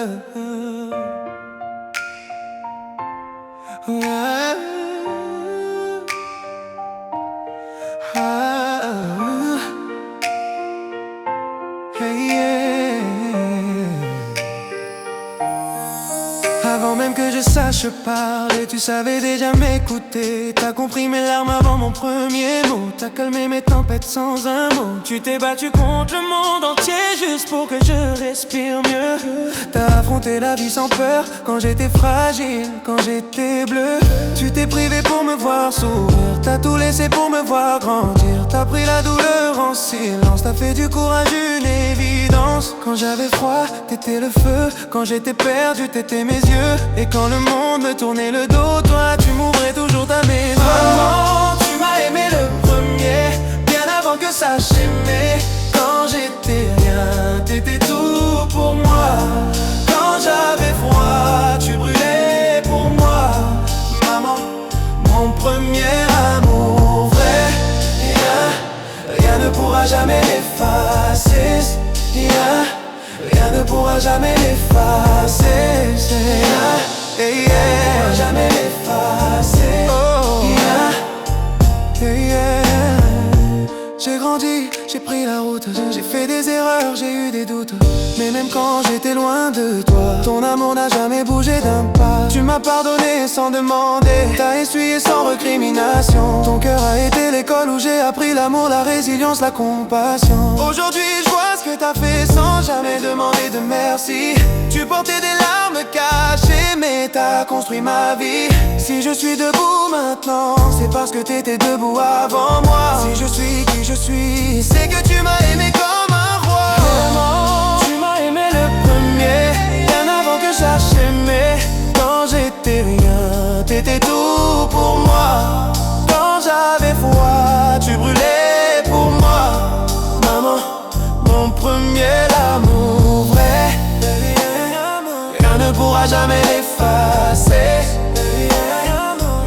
Hey, yeah. Avant même que je sache parler, tu savais déjà m'écouter. T'as compris mes larmes avant mon premier mot. T'as calmé mes tempêtes sans un mot. Tu t'es battu contre le monde entier juste pour que je respire mieux. T'as affronté la vie sans peur quand j'étais fragile, quand j'étais bleu. Tu t'es privé pour me voir sourire. T'as tout laissé pour me voir grandir. T'as pris la douleur en silence. T'as fait du courage une évidence. Quand j'avais froid, t'étais le feu. Quand j'étais perdu, t'étais mes yeux. Et quand le monde me tournait le dos, toi tu m'ouvrais toujours ta maison. Maman, tu m'as aimé le premier, bien avant que ça j'aimais. Quand j'étais rien, t'étais tout pour moi. Quand j'avais froid, tu brûlais pour moi. Maman, mon premier amour vrai. Rien ne pourra jamais l'effacer. Rien ne pourra jamais l'effacer. Rien ne pourra jamais l'effacer. J'ai grandi, j'ai pris la route. J'ai fait des erreurs, j'ai eu des doutes. Mais même quand j'étais loin de toi, ton amour n'a jamais bougé d'un pas. Tu m'as pardonné sans demander, t'as essuyé sans recrimination. Ton cœur a été l'école où j'ai appris l'amour, la résilience, la compassion. Aujourd'hui je vois ce que t'as fait sans jamais demander de merci. Tu portais des larmes cachées mais t'as construit ma vie. Si je suis debout maintenant, c'est parce que t'étais debout avant moi. Si je suis qui je suis, c'est que tu m'as aimé comme un roi. Vraiment, tu m'as aimé le premier, bien avant que sache aimer. Quand j'étais rien, t'étais tout pour moi. Quand j'avais froid, tu brûlais pour moi. Maman, mon premier amour vrai. Rien ne pourra jamais l'effacer.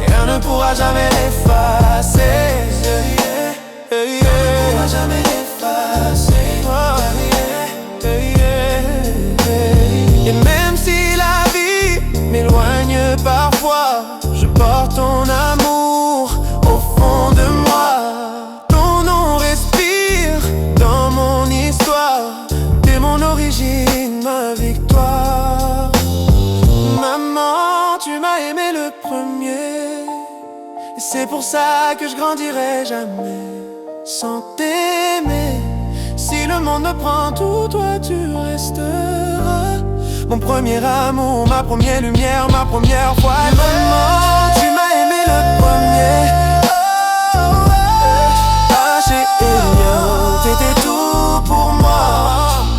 Rien ne pourra jamais l'effacer. Rien ne pourra jamais l'effacer. Et même si la vie m'éloigne parfois, je porte ton amour au fond de moi. Ton nom respire dans mon histoire. T'es mon origine, ma victoire. Maman, tu m'as aimé le premier. Et c'est pour ça que je grandirai jamais sans t'aimer. Si le monde me prend tout, toi tu resteras. Mon premier amour, ma première lumière, ma première fois. Maman, tu m'as aimé le premier. Lâché et rien, t'étais tout pour moi.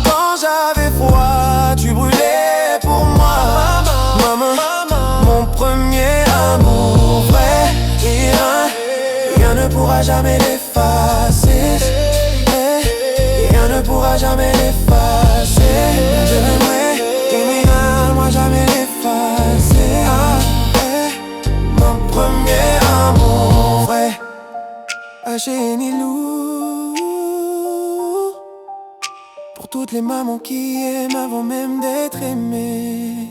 Quand j'avais froid, tu brûlais pour moi. Maman, mon premier amour vrai. Rien ne pourra jamais l'effacer. Rien ne pourra jamais l'effacer. Je l'aimerai, criminel, moi jamais l'effacer. Mon premier amour vrai. H.N.I.L.O. Pour toutes les mamans qui aiment avant même d'être aimées.